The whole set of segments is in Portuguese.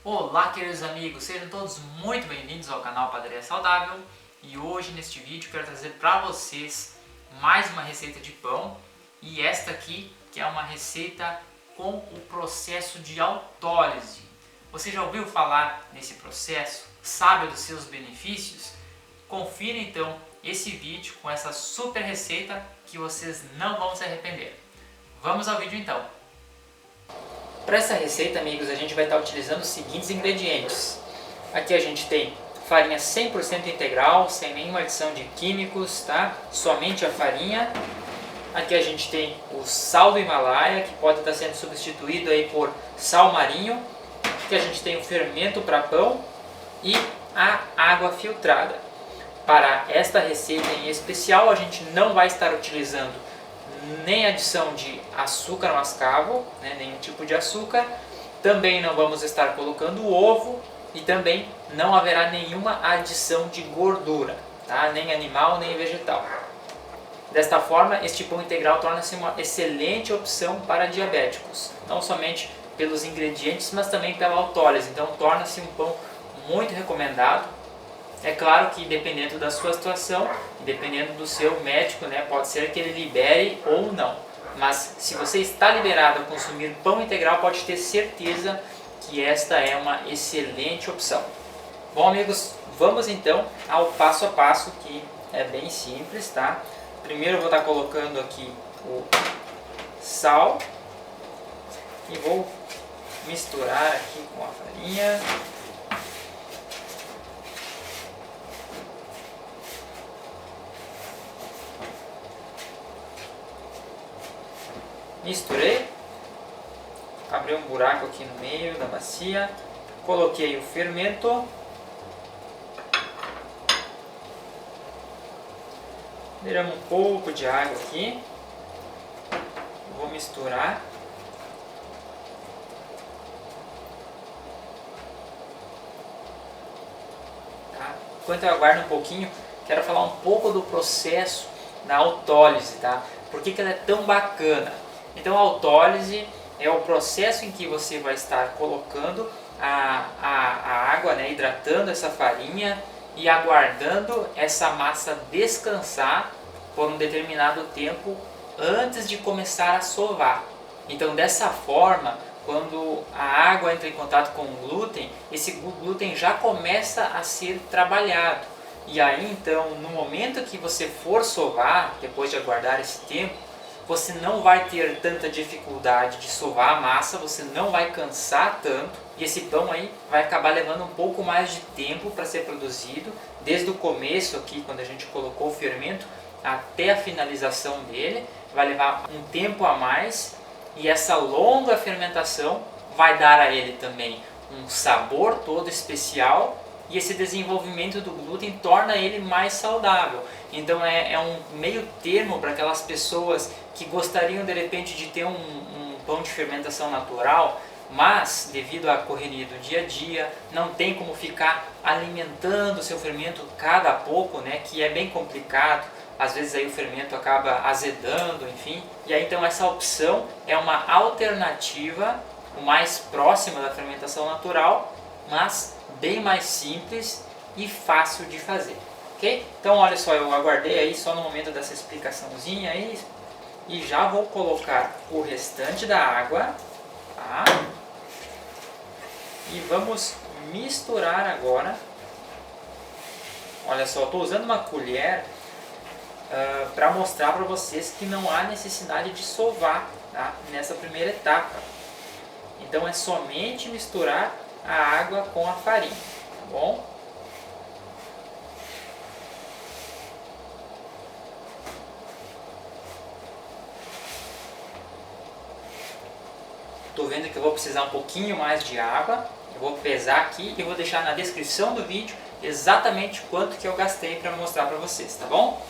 Olá, queridos amigos, sejam todos muito bem-vindos ao canal Padaria Saudável. E hoje neste vídeo quero trazer para vocês mais uma receita de pão, e esta aqui que é uma receita com o processo de autólise. Você já ouviu falar nesse processo? Sabe dos seus benefícios? Confira então esse vídeo com essa super receita que vocês não vão se arrepender. Vamos ao vídeo então. Para essa receita, amigos, a gente vai estar utilizando os seguintes ingredientes. Aqui a gente tem farinha 100% integral, sem nenhuma adição de químicos, tá? Somente a farinha. Aqui a gente tem o sal do Himalaia, que pode estar sendo substituído aí por sal marinho. Aqui a gente tem o fermento para pão e a água filtrada. Para esta receita em especial, a gente não vai estar utilizando nem adição de açúcar mascavo, né, nenhum tipo de açúcar. Também não vamos estar colocando ovo e também não haverá nenhuma adição de gordura, tá? Nem animal nem vegetal. Desta forma, este pão integral torna-se uma excelente opção para diabéticos, não somente pelos ingredientes, mas também pela autólise. Então torna-se um pão muito recomendado. É claro que dependendo da sua situação, dependendo do seu médico, né, pode ser que ele libere ou não. Mas se você está liberado a consumir pão integral, pode ter certeza que esta é uma excelente opção. Bom, amigos, vamos então ao passo a passo, que é bem simples, tá? Primeiro eu vou estar colocando aqui o sal e vou misturar aqui com a farinha. Misturei, abri um buraco aqui no meio da bacia, coloquei o fermento, derramo um pouco de água aqui, vou misturar. Tá? Enquanto eu aguardo um pouquinho, quero falar um pouco do processo da autólise, tá? Por que ela é tão bacana? Então a autólise é o processo em que você vai estar colocando a água, né, hidratando essa farinha e aguardando essa massa descansar por um determinado tempo antes de começar a sovar. Então dessa forma, quando a água entra em contato com o glúten, esse glúten já começa a ser trabalhado. E aí então, no momento que você for sovar, depois de aguardar esse tempo, você não vai ter tanta dificuldade de sovar a massa, você não vai cansar tanto, e esse pão aí vai acabar levando um pouco mais de tempo para ser produzido, desde o começo aqui, quando a gente colocou o fermento, até a finalização dele, vai levar um tempo a mais, e essa longa fermentação vai dar a ele também um sabor todo especial, e esse desenvolvimento do glúten torna ele mais saudável. Então é um meio termo para aquelas pessoas que gostariam de repente de ter um pão de fermentação natural, mas devido à correria do dia a dia, não tem como ficar alimentando o seu fermento cada pouco, né, que é bem complicado. Às vezes aí o fermento acaba azedando, enfim. E aí então essa opção é uma alternativa, o mais próxima da fermentação natural, mas bem mais simples e fácil de fazer, ok? Então olha só, eu aguardei aí só no momento dessa explicaçãozinha aí e já vou colocar o restante da água, tá? E vamos misturar agora. Olha só, estou usando uma colher para mostrar para vocês que não há necessidade de sovar, tá? Nessa primeira etapa. Então é somente misturar a água com a farinha, tá bom? Estou vendo que eu vou precisar um pouquinho mais de água. Eu vou pesar aqui e vou deixar na descrição do vídeo exatamente quanto que eu gastei para mostrar para vocês, tá bom?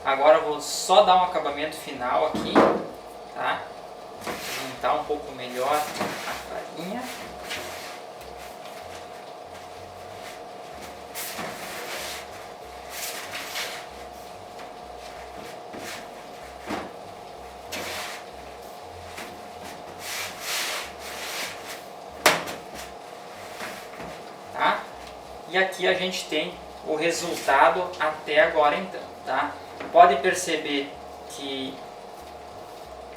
Agora eu vou só dar um acabamento final aqui, tá? Juntar um pouco melhor a farinha. Tá? E aqui a gente tem o resultado até agora então, tá? Pode perceber que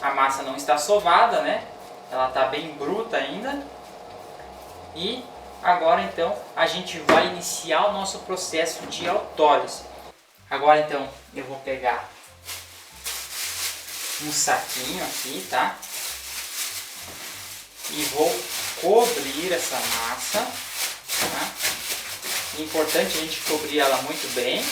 a massa não está sovada, né? Ela está bem bruta ainda. E agora então a gente vai iniciar o nosso processo de autólise. Agora então eu vou pegar um saquinho aqui, tá? E vou cobrir essa massa, tá? É importante a gente cobrir ela muito bem.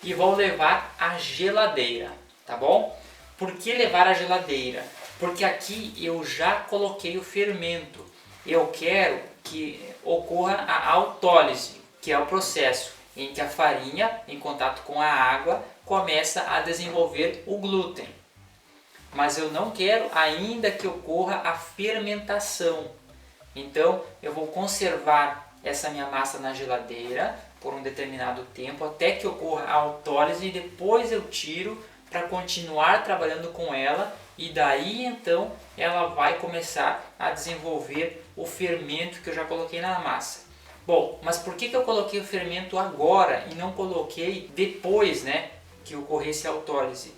E vou levar à geladeira, tá bom? Por que levar à geladeira? Porque aqui eu já coloquei o fermento. Eu quero que ocorra a autólise, que é o processo em que a farinha, em contato com a água, começa a desenvolver o glúten. Mas eu não quero ainda que ocorra a fermentação. Então eu vou conservar essa minha massa na geladeira por um determinado tempo até que ocorra a autólise e depois eu tiro para continuar trabalhando com ela e daí então ela vai começar a desenvolver o fermento que eu já coloquei na massa. Bom, mas por que eu coloquei o fermento agora e não coloquei depois, né, que ocorresse a autólise?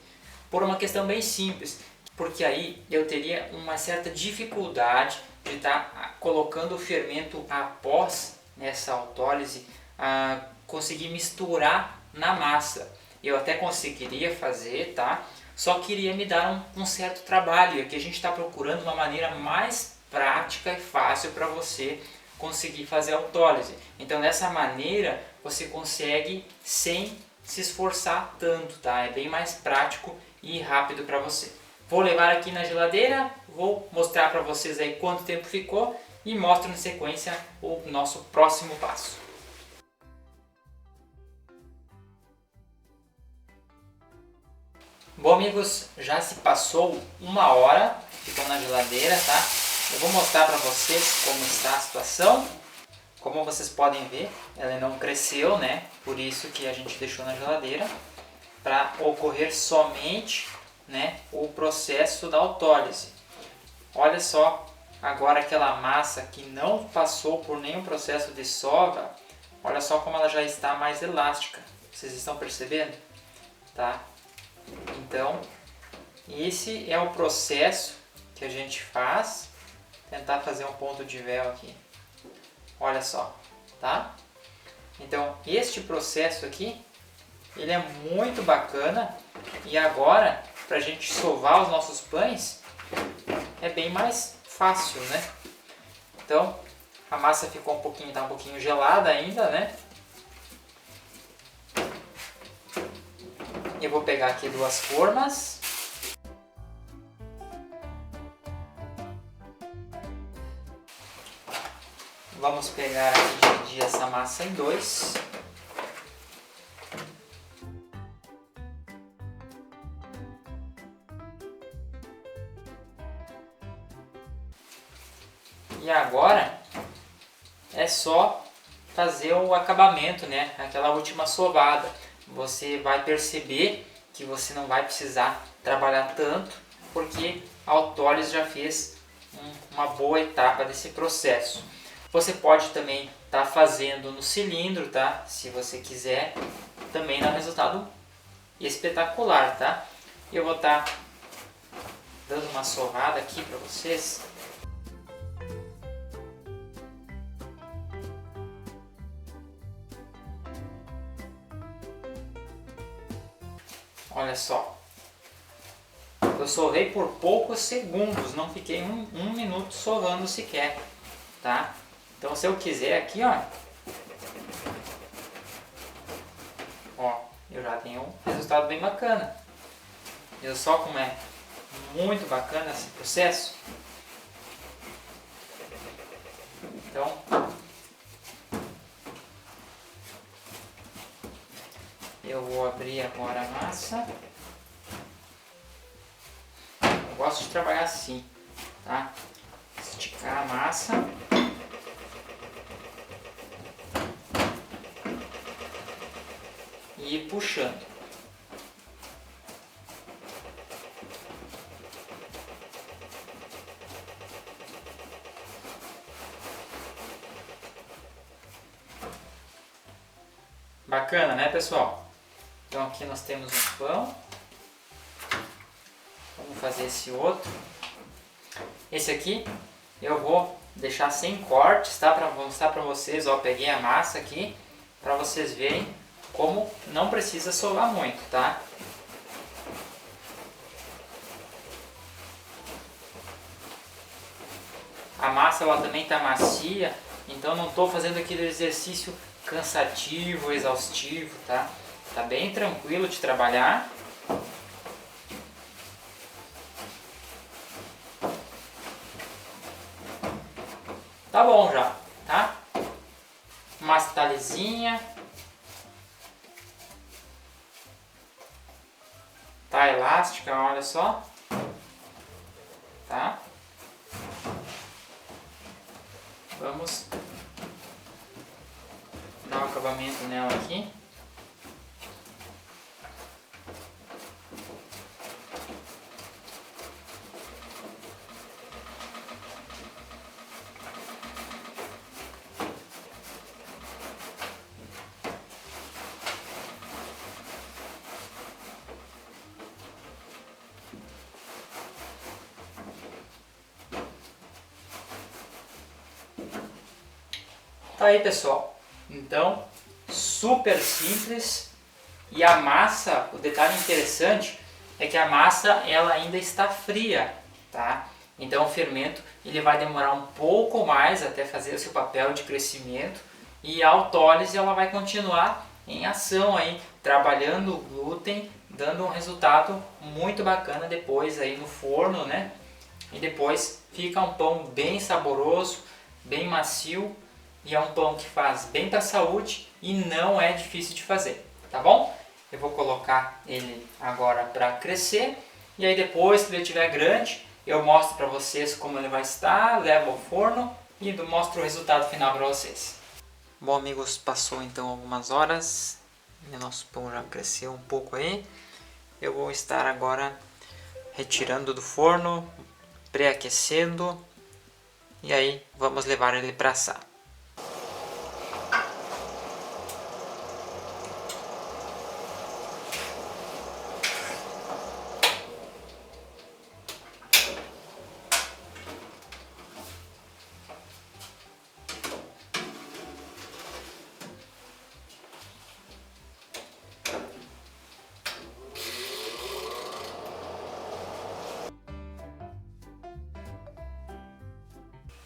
Por uma questão bem simples, porque aí eu teria uma certa dificuldade de estar colocando o fermento após essa autólise, conseguir misturar na massa. Eu até conseguiria fazer, tá? Só que iria me dar um certo trabalho. E aqui a gente está procurando uma maneira mais prática e fácil para você conseguir fazer a autólise. Então dessa maneira você consegue sem se esforçar tanto, tá? É bem mais prático e rápido para você. Vou levar aqui na geladeira, vou mostrar para vocês aí quanto tempo ficou e mostro na sequência o nosso próximo passo. Bom amigos, já se passou 1 hora, ficou na geladeira, tá? Eu vou mostrar para vocês como está a situação. Como vocês podem ver, ela não cresceu, né? Por isso que a gente deixou na geladeira, para ocorrer somente, né, o processo da autólise. Olha só, agora aquela massa que não passou por nenhum processo de sova, olha só como ela já está mais elástica. Vocês estão percebendo? Tá? Então, esse é o processo que a gente faz. Vou tentar fazer um ponto de véu aqui. Olha só, tá? Então, este processo aqui, ele é muito bacana. E agora, para a gente sovar os nossos pães, é bem mais fácil, né? Então, a massa ficou tá um pouquinho gelada ainda, né? Eu vou pegar aqui 2 formas. Vamos pegar aqui e dividir essa massa em 2. E agora é só fazer o acabamento, né? Aquela última sovada. Você vai perceber que você não vai precisar trabalhar tanto, porque a autólise já fez uma boa etapa desse processo. Você pode também estar fazendo no cilindro, tá? Se você quiser, também dá um resultado espetacular, tá? Eu vou estar dando uma sovada aqui para vocês. Olha só, eu sovei por poucos segundos, não fiquei um minuto sovando sequer, tá? Então se eu quiser aqui, ó, eu já tenho um resultado bem bacana. Viu só como é muito bacana esse processo? Então, Eu vou abrir agora a massa. Eu gosto de trabalhar assim, tá? Esticar a massa. E ir puxando. Bacana, né, pessoal? Então aqui nós temos um pão. Vamos fazer esse outro. Esse aqui eu vou deixar sem cortes, tá? Para mostrar para vocês, ó, peguei a massa aqui para vocês verem como não precisa sovar muito, tá? A massa ela também tá macia, então não estou fazendo aquele exercício cansativo, exaustivo, tá? Tá bem tranquilo de trabalhar. Tá bom já, tá? Massa tá lisinha. Tá elástica, olha só. Tá? Vamos dar um acabamento nela aqui. Tá aí, pessoal. Então, super simples. E a massa, o detalhe interessante é que a massa ela ainda está fria, tá? Então o fermento ele vai demorar um pouco mais até fazer o seu papel de crescimento, e a autólise ela vai continuar em ação aí, trabalhando o glúten, dando um resultado muito bacana depois aí no forno, né? E depois fica um pão bem saboroso, bem macio. E é um pão que faz bem para a saúde e não é difícil de fazer, tá bom? Eu vou colocar ele agora para crescer e aí depois que ele estiver grande eu mostro para vocês como ele vai estar, levo ao forno e mostro o resultado final para vocês. Bom, amigos, passou então algumas horas e o nosso pão já cresceu um pouco aí. Eu vou estar agora retirando do forno, pré-aquecendo e aí vamos levar ele para assar.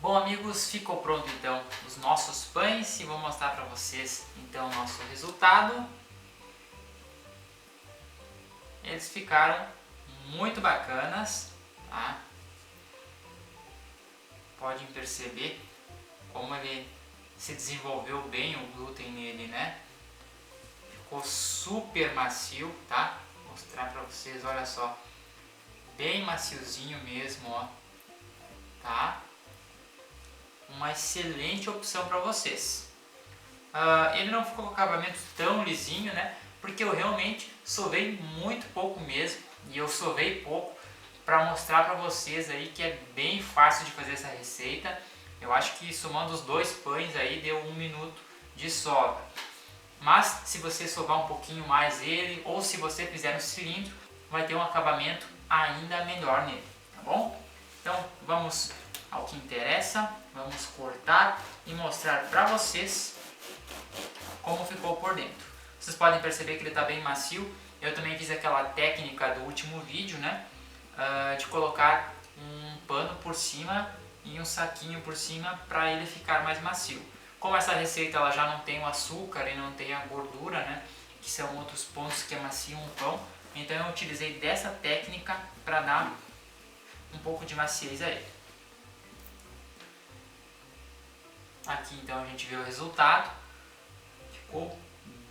Bom, amigos, ficou pronto então os nossos pães e vou mostrar para vocês então o nosso resultado. Eles ficaram muito bacanas, tá? Podem perceber como ele se desenvolveu bem o glúten nele, né? Ficou super macio, tá? Vou mostrar para vocês, olha só, bem maciozinho mesmo, ó, tá? Uma excelente opção para vocês. Ele não ficou com acabamento tão lisinho, né? Porque eu realmente sovei muito pouco mesmo, e eu sovei pouco para mostrar para vocês aí que é bem fácil de fazer essa receita. Eu acho que somando os dois pães aí deu 1 minuto de sova. Mas se você sovar um pouquinho mais ele, ou se você fizer no cilindro, vai ter um acabamento ainda melhor nele, tá bom? Então vamos ao que interessa, vamos cortar e mostrar para vocês como ficou por dentro. Vocês podem perceber que ele está bem macio. Eu também fiz aquela técnica do último vídeo, né, de colocar um pano por cima e um saquinho por cima para ele ficar mais macio. Como essa receita ela já não tem o açúcar e não tem a gordura, né, que são outros pontos que amaciam o pão, então eu utilizei dessa técnica para dar um pouco de maciez a ele. Aqui então a gente vê o resultado, ficou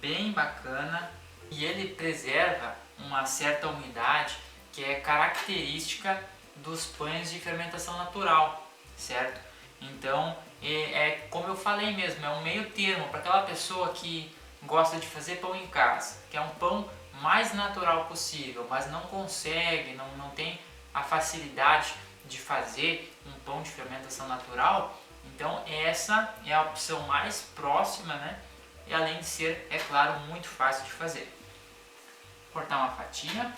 bem bacana e ele preserva uma certa umidade que é característica dos pães de fermentação natural, certo? Então é como eu falei mesmo, é um meio termo para aquela pessoa que gosta de fazer pão em casa, que é um pão mais natural possível, mas não consegue, não tem a facilidade de fazer um pão de fermentação natural. Então essa é a opção mais próxima, né? E além de ser, é claro, muito fácil de fazer. Cortar uma fatia.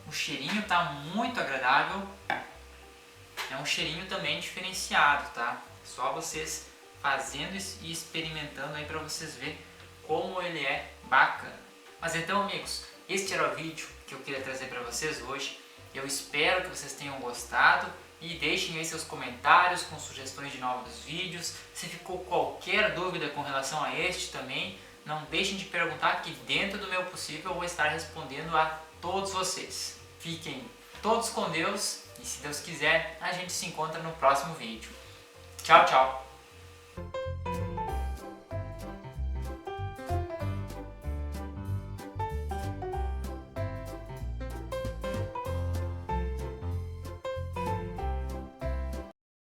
O cheirinho tá muito agradável. É um cheirinho também diferenciado, tá? Só vocês fazendo e experimentando aí para vocês verem como ele é bacana. Mas então, amigos, este era o vídeo que eu queria trazer para vocês hoje. Eu espero que vocês tenham gostado e deixem aí seus comentários com sugestões de novos vídeos. Se ficou qualquer dúvida com relação a este também, não deixem de perguntar, que dentro do meu possível eu vou estar respondendo a todos vocês. Fiquem todos com Deus e, se Deus quiser, a gente se encontra no próximo vídeo. Tchau, tchau!